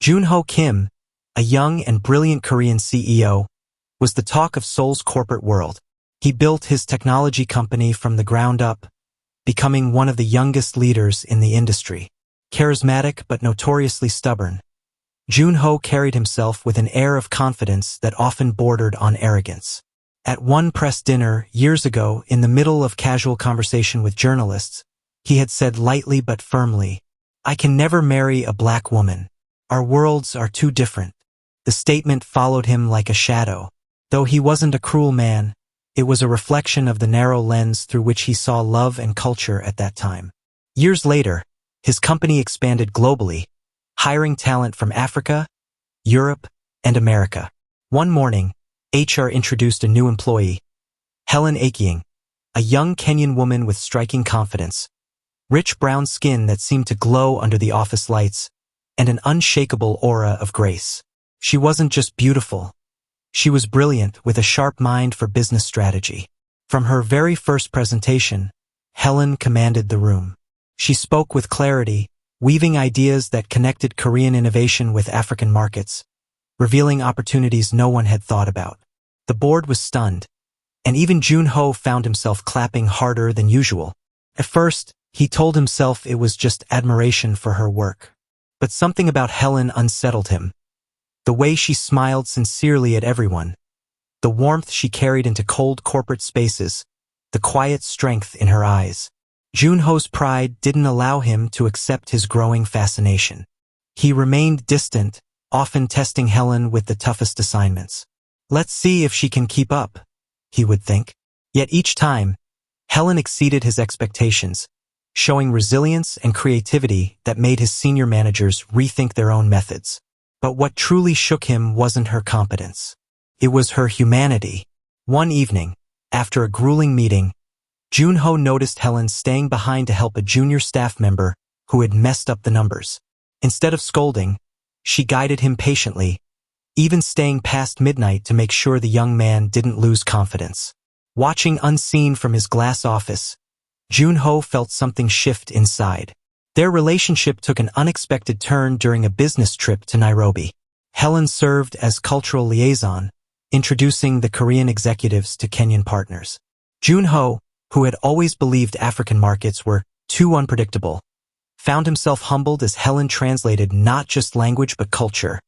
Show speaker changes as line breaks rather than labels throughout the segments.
Junho Kim, a young and brilliant Korean CEO, was the talk of Seoul's corporate world. He built his technology company from the ground up, becoming one of the youngest leaders in the industry. Charismatic but notoriously stubborn, Junho carried himself with an air of confidence that often bordered on arrogance. At one press dinner years ago, in the middle of casual conversation with journalists, he had said lightly but firmly, "I can never marry a black woman. Our worlds are too different." The statement followed him like a shadow. Though he wasn't a cruel man, it was a reflection of the narrow lens through which he saw love and culture at that time. Years later, his company expanded globally, hiring talent from Africa, Europe, and America. One morning, HR introduced a new employee, Helen, a young Kenyan woman with striking confidence, rich brown skin that seemed to glow under the office lights, and an unshakable aura of grace. She wasn't just beautiful. She was brilliant, with a sharp mind for business strategy. From her very first presentation, Helen commanded the room. She spoke with clarity, weaving ideas that connected Korean innovation with African markets, revealing opportunities no one had thought about. The board was stunned, and even Junho found himself clapping harder than usual. At first, he told himself it was just admiration for her work. But something about Helen unsettled him. The way she smiled sincerely at everyone, the warmth she carried into cold corporate spaces, the quiet strength in her eyes. Junho's pride didn't allow him to accept his growing fascination. He remained distant, often testing Helen with the toughest assignments. "Let's see if she can keep up," he would think. Yet each time, Helen exceeded his expectations, showing resilience and creativity that made his senior managers rethink their own methods. But what truly shook him wasn't her competence. It was her humanity. One evening, after a grueling meeting, Junho noticed Helen staying behind to help a junior staff member who had messed up the numbers. Instead of scolding, she guided him patiently, even staying past midnight to make sure the young man didn't lose confidence. Watching unseen from his glass office, Junho felt something shift inside. Their relationship took an unexpected turn during a business trip to Nairobi. Helen served as cultural liaison, introducing the Korean executives to Kenyan partners. Junho, who had always believed African markets were too unpredictable, found himself humbled as Helen translated not just language but culture,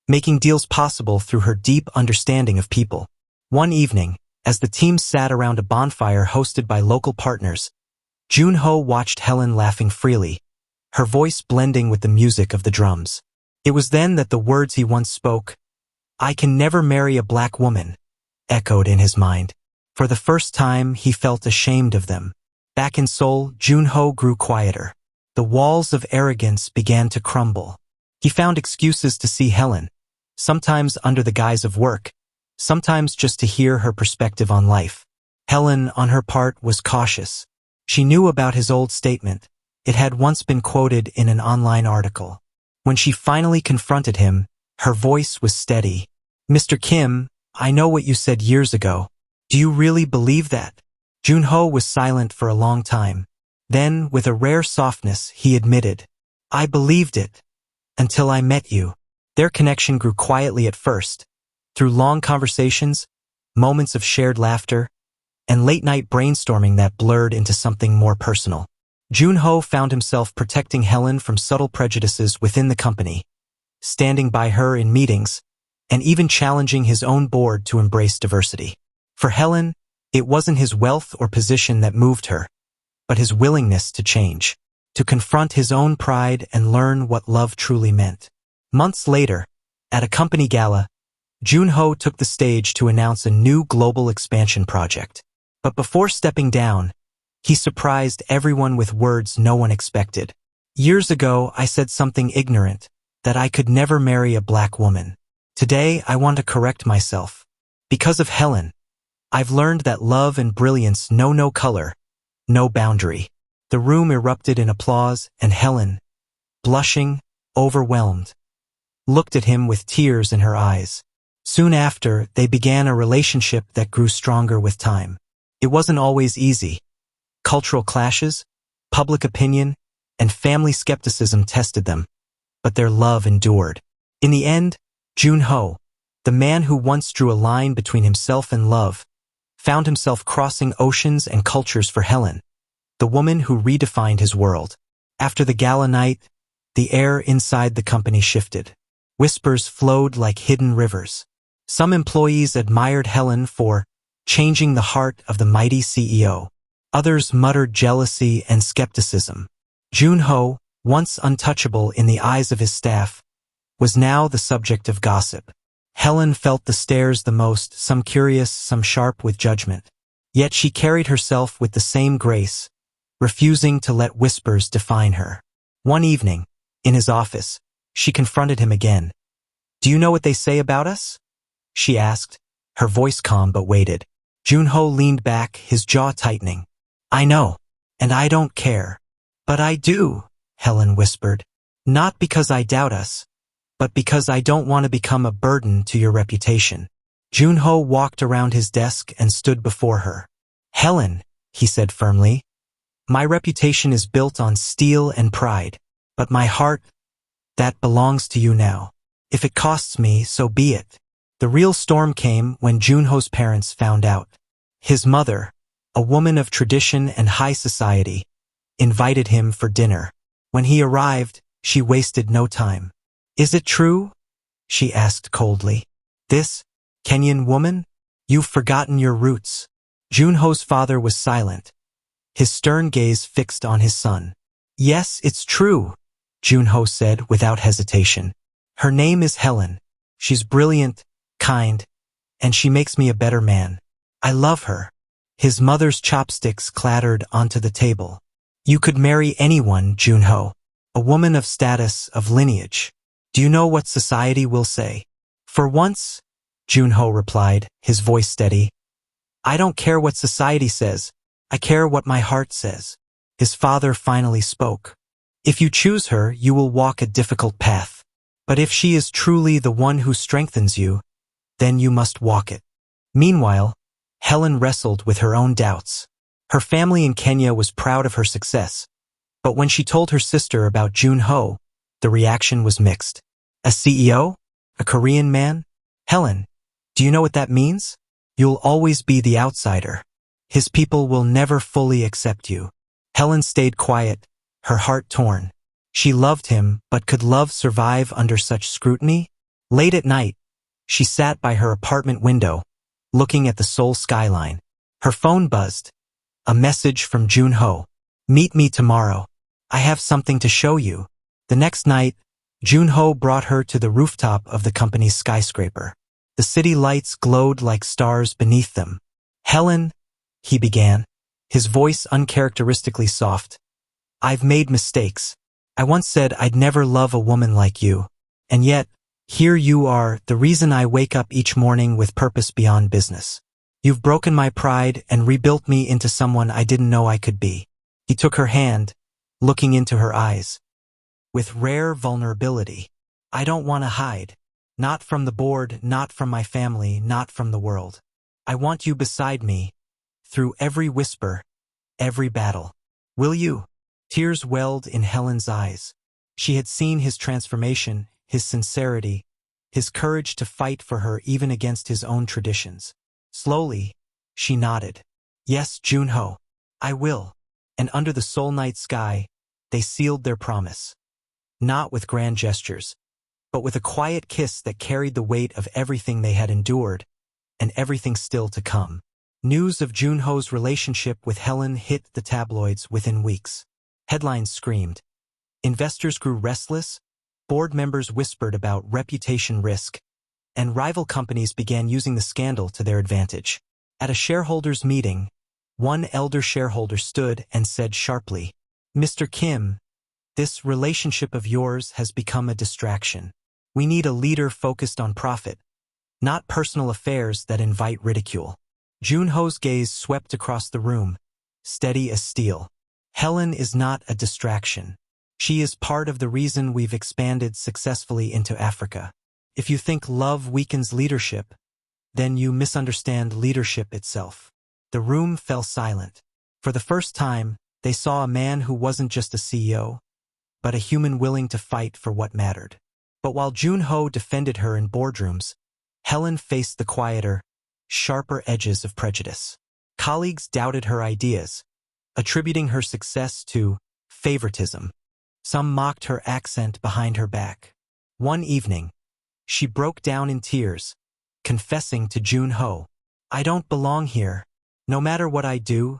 making deals possible through her deep understanding of people. One evening, as the team sat around a bonfire hosted by local partners, Junho watched Helen laughing freely, her voice blending with the music of the drums. It was then that the words he once spoke, "I can never marry a black woman," echoed in his mind. For the first time, he felt ashamed of them. Back in Seoul, Junho grew quieter. The walls of arrogance began to crumble. He found excuses to see Helen, sometimes under the guise of work, sometimes just to hear her perspective on life. Helen, on her part, was cautious. She knew about his old statement. It had once been quoted in an online article. When she finally confronted him, her voice was steady. "Mr. Kim, I know what you said years ago. Do you really believe that?" Junho was silent for a long time. Then, with a rare softness, he admitted, "I believed it, until I met you." Their connection grew quietly at first, through long conversations, moments of shared laughter, and late-night brainstorming that blurred into something more personal. Junho found himself protecting Helen from subtle prejudices within the company, standing by her in meetings, and even challenging his own board to embrace diversity. For Helen, it wasn't his wealth or position that moved her, but his willingness to change, to confront his own pride and learn what love truly meant. Months later, at a company gala, Junho took the stage to announce a new global expansion project. But before stepping down, he surprised everyone with words no one expected. "Years ago, I said something ignorant, that I could never marry a black woman. Today, I want to correct myself. Because of Helen, I've learned that love and brilliance know no color, no boundary." The room erupted in applause, and Helen, blushing, overwhelmed, looked at him with tears in her eyes. Soon after, they began a relationship that grew stronger with time. It wasn't always easy. Cultural clashes, public opinion, and family skepticism tested them, but their love endured. In the end, Jun-ho, the man who once drew a line between himself and love, found himself crossing oceans and cultures for Helen, the woman who redefined his world. After the gala night, the air inside the company shifted. Whispers flowed like hidden rivers. Some employees admired Helen for changing the heart of the mighty CEO. Others muttered jealousy and skepticism. Jun-ho, once untouchable in the eyes of his staff, was now the subject of gossip. Helen felt the stares the most, some curious, some sharp with judgment. Yet she carried herself with the same grace, refusing to let whispers define her. One evening, in his office, she confronted him again. "Do you know what they say about us?" she asked, her voice calm but weighted. Jun-ho leaned back, his jaw tightening. "I know, and I don't care." "But I do," Helen whispered. "Not because I doubt us, but because I don't want to become a burden to your reputation." Jun-ho walked around his desk and stood before her. "Helen," he said firmly, "my reputation is built on steel and pride, but my heart, that belongs to you now. If it costs me, so be it." The real storm came when Jun-ho's parents found out. His mother, a woman of tradition and high society, invited him for dinner. When he arrived, she wasted no time. "Is it true?" she asked coldly. "This Kenyan woman? You've forgotten your roots." Jun-ho's father was silent, his stern gaze fixed on his son. "Yes, it's true," Jun-ho said without hesitation. "Her name is Helen. She's brilliant, kind, and she makes me a better man. I love her." His mother's chopsticks clattered onto the table. "You could marry anyone, Jun-ho. A woman of status, of lineage. Do you know what society will say?" "For once," Jun-ho replied, his voice steady, "I don't care what society says. I care what my heart says." His father finally spoke. "If you choose her, you will walk a difficult path. But if she is truly the one who strengthens you, then you must walk it." Meanwhile, Helen wrestled with her own doubts. Her family in Kenya was proud of her success, but when she told her sister about Jun-ho, the reaction was mixed. "A CEO? A Korean man? Helen, do you know what that means? You'll always be the outsider. His people will never fully accept you." Helen stayed quiet, her heart torn. She loved him, but could love survive under such scrutiny? Late at night, she sat by her apartment window, looking at the Seoul skyline. Her phone buzzed. A message from Jun-ho. "Meet me tomorrow. I have something to show you." The next night, Jun-ho brought her to the rooftop of the company's skyscraper. The city lights glowed like stars beneath them. "Helen," he began, his voice uncharacteristically soft, "I've made mistakes. I once said I'd never love a woman like you. And yet, here you are, the reason I wake up each morning with purpose beyond business. You've broken my pride and rebuilt me into someone I didn't know I could be." He took her hand, looking into her eyes. With rare vulnerability. "I don't want to hide. Not from the board, not from my family, not from the world. I want you beside me, through every whisper, every battle. Will you?" Tears welled in Helen's eyes. She had seen his transformation, his sincerity, his courage to fight for her even against his own traditions. Slowly, she nodded. "Yes, Jun-ho, I will." And under the Seoul night sky, they sealed their promise. Not with grand gestures, but with a quiet kiss that carried the weight of everything they had endured, and everything still to come. News of Jun-ho's relationship with Helen hit the tabloids within weeks. Headlines screamed. Investors grew restless, board members whispered about reputation risk, and rival companies began using the scandal to their advantage. At a shareholders' meeting, one elder shareholder stood and said sharply, "Mr. Kim, this relationship of yours has become a distraction. We need a leader focused on profit, not personal affairs that invite ridicule." Jun-ho's gaze swept across the room, steady as steel. "Helen is not a distraction. She is part of the reason we've expanded successfully into Africa. If you think love weakens leadership, then you misunderstand leadership itself." The room fell silent. For the first time, they saw a man who wasn't just a CEO, but a human willing to fight for what mattered. But while Jun-ho defended her in boardrooms, Helen faced the quieter, sharper edges of prejudice. Colleagues doubted her ideas, attributing her success to favoritism. Some mocked her accent behind her back. One evening, she broke down in tears, confessing to Jun-ho, "I don't belong here. No matter what I do,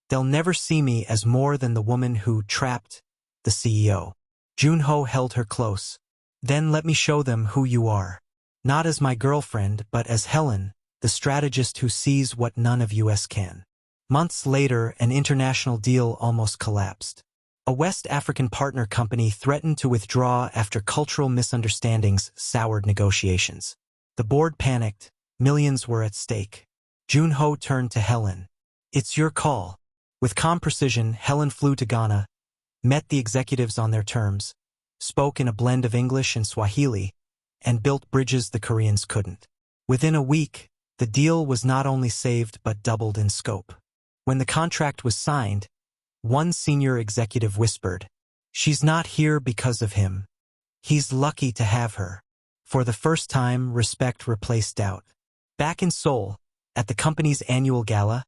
they'll never see me as more than the woman who trapped the CEO." Jun-ho held her close. "Then let me show them who you are. Not as my girlfriend, but as Helen, the strategist who sees what none of us can." Months later, an international deal almost collapsed. A West African partner company threatened to withdraw after cultural misunderstandings soured negotiations. The board panicked. Millions were at stake. Jun-ho turned to Helen. "It's your call." With calm precision, Helen flew to Ghana, met the executives on their terms, spoke in a blend of English and Swahili, and built bridges the Koreans couldn't. Within a week, the deal was not only saved but doubled in scope. When the contract was signed, one senior executive whispered, "She's not here because of him. He's lucky to have her." For the first time, respect replaced doubt. Back in Seoul, at the company's annual gala,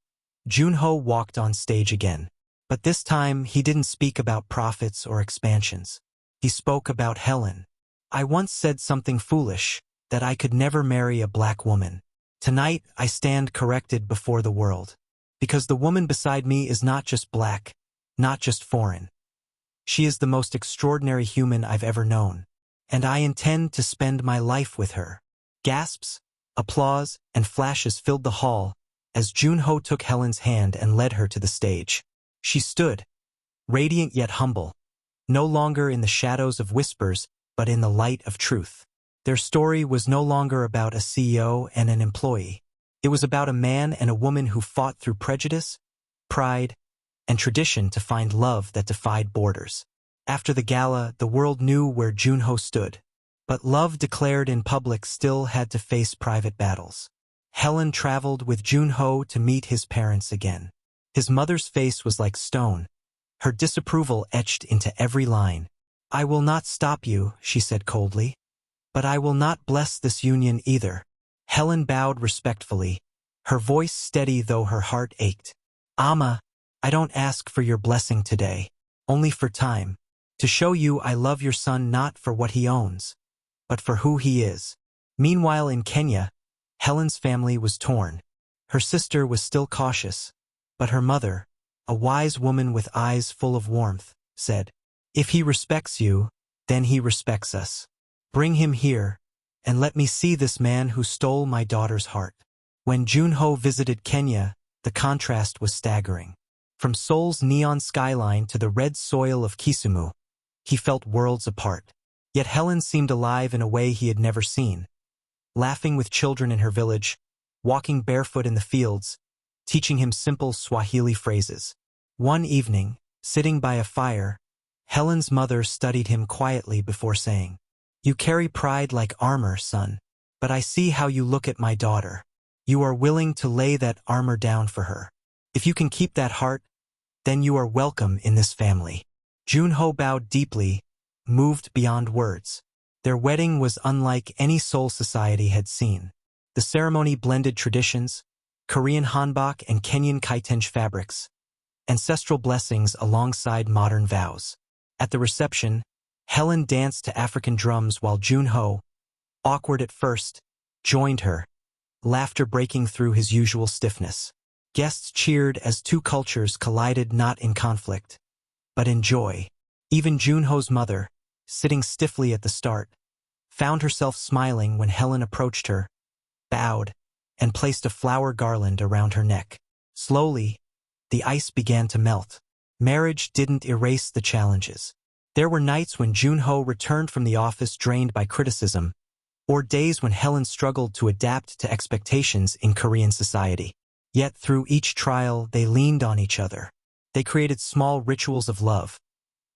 Jun-ho walked on stage again. But this time, he didn't speak about profits or expansions. He spoke about Helen. "I once said something foolish, that I could never marry a black woman. Tonight, I stand corrected before the world. Because the woman beside me is not just black, not just foreign. She is the most extraordinary human I've ever known. And I intend to spend my life with her." Gasps, applause, and flashes filled the hall as Jun-ho took Helen's hand and led her to the stage. She stood, radiant yet humble, no longer in the shadows of whispers, but in the light of truth. Their story was no longer about a CEO and an employee. It was about a man and a woman who fought through prejudice, pride, and tradition to find love that defied borders. After the gala, the world knew where Jun-ho stood. But love declared in public still had to face private battles. Helen traveled with Jun-ho to meet his parents again. His mother's face was like stone, her disapproval etched into every line. "I will not stop you," she said coldly. "But I will not bless this union either." Helen bowed respectfully, her voice steady though her heart ached. "Amma, I don't ask for your blessing today, only for time, to show you I love your son not for what he owns, but for who he is." Meanwhile in Kenya, Helen's family was torn. Her sister was still cautious, but her mother, a wise woman with eyes full of warmth, said, "If he respects you, then he respects us. Bring him here, and let me see this man who stole my daughter's heart." When Jun-ho visited Kenya, the contrast was staggering. From Seoul's neon skyline to the red soil of Kisumu, he felt worlds apart. Yet Helen seemed alive in a way he had never seen. Laughing with children in her village, walking barefoot in the fields, teaching him simple Swahili phrases. One evening, sitting by a fire, Helen's mother studied him quietly before saying, "You carry pride like armor, son. But I see how you look at my daughter. You are willing to lay that armor down for her. If you can keep that heart, then you are welcome in this family." Jun-ho bowed deeply, moved beyond words. Their wedding was unlike any Seoul society had seen. The ceremony blended traditions, Korean hanbok and Kenyan kaitenj fabrics, ancestral blessings alongside modern vows. At the reception, Helen danced to African drums while Jun-ho, awkward at first, joined her, laughter breaking through his usual stiffness. Guests cheered as two cultures collided not in conflict, but in joy. Even Jun-ho's mother, sitting stiffly at the start, found herself smiling when Helen approached her, bowed, and placed a flower garland around her neck. Slowly, the ice began to melt. Marriage didn't erase the challenges. There were nights when Jun-ho returned from the office drained by criticism, or days when Helen struggled to adapt to expectations in Korean society. Yet through each trial, they leaned on each other. They created small rituals of love,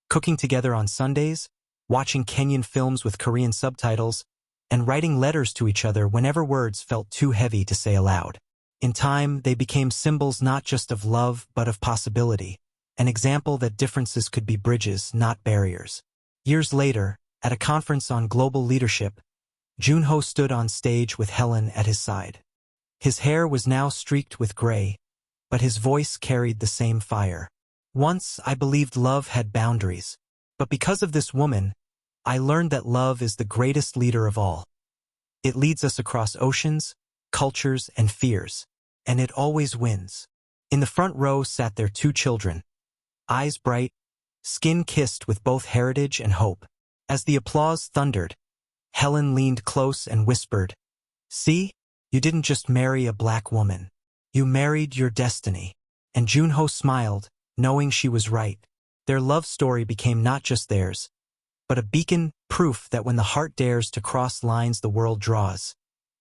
cooking together on Sundays, watching Kenyan films with Korean subtitles, and writing letters to each other whenever words felt too heavy to say aloud. In time, they became symbols not just of love but of possibility, an example that differences could be bridges, not barriers. Years later, At a conference on global leadership, Junho stood on stage with Helen at his side. His hair was now streaked with gray, but his voice carried the same fire. Once I believed love had boundaries, but because of this woman, I learned that love is the greatest leader of all. It leads us across oceans, cultures, and fears, and it always wins. In the front row sat their two children, eyes bright, skin kissed with both heritage and hope. As the applause thundered, Helen leaned close and whispered, "See, you didn't just marry a black woman. You married your destiny." And Junho smiled, knowing she was right. Their love story became not just theirs, but a beacon, proof that when the heart dares to cross lines the world draws,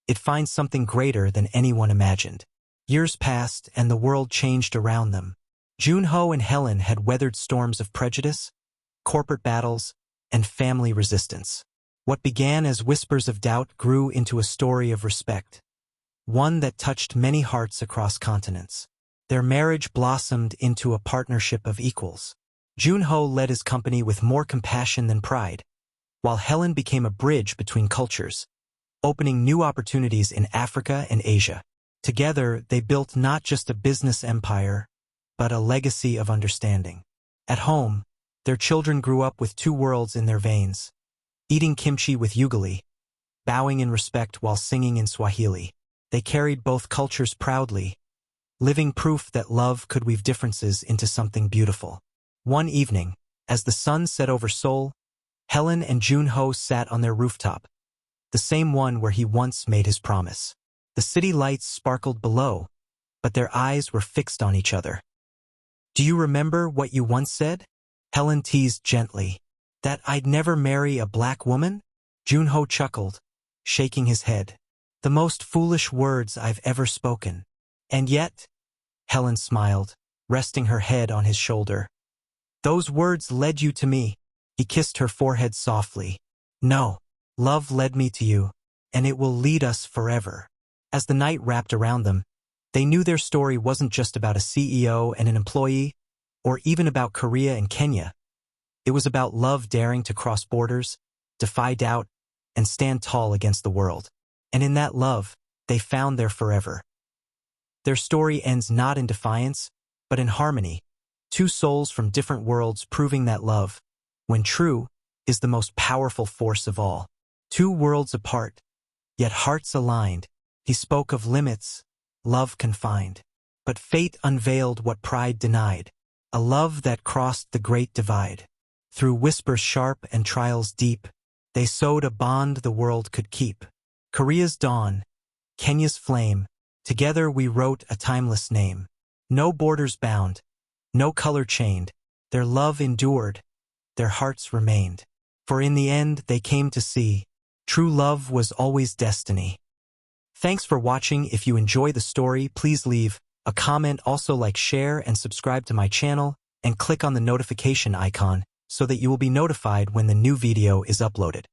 it finds something greater than anyone imagined. Years passed and the world changed around them. Junho and Helen had weathered storms of prejudice, corporate battles, and family resistance. What began as whispers of doubt grew into a story of respect, one that touched many hearts across continents. Their marriage blossomed into a partnership of equals. Junho led his company with more compassion than pride, while Helen became a bridge between cultures, opening new opportunities in Africa and Asia. Together, they built not just a business empire, but a legacy of understanding. At home, their children grew up with two worlds in their veins, eating kimchi with ugali, bowing in respect while singing in Swahili. They carried both cultures proudly, living proof that love could weave differences into something beautiful. One evening, as the sun set over Seoul, Helen and Junho sat on their rooftop, the same one where he once made his promise. The city lights sparkled below, but their eyes were fixed on each other. "Do you remember what you once said?" Helen teased gently. "That I'd never marry a black woman?" Junho chuckled, shaking his head. "The most foolish words I've ever spoken." "And yet," Helen smiled, resting her head on his shoulder, "those words led you to me." He kissed her forehead softly. "No, love led me to you, and it will lead us forever." As the night wrapped around them, they knew their story wasn't just about a CEO and an employee, or even about Korea and Kenya. It was about love daring to cross borders, defy doubt, and stand tall against the world. And in that love, they found their forever. Their story ends not in defiance, but in harmony, two souls from different worlds proving that love, when true, is the most powerful force of all. Two worlds apart, yet hearts aligned. He spoke of limits, love confined. But fate unveiled what pride denied, a love that crossed the great divide. Through whispers sharp and trials deep, they sewed a bond the world could keep. Korea's dawn, Kenya's flame, together we wrote a timeless name. No borders bound, no color chained, their love endured, their hearts remained. For in the end they came to see, true love was always destiny. Thanks for watching. If you enjoy the story, please leave a comment, also like, share, and subscribe to my channel, and click on the notification icon so that you will be notified when the new video is uploaded.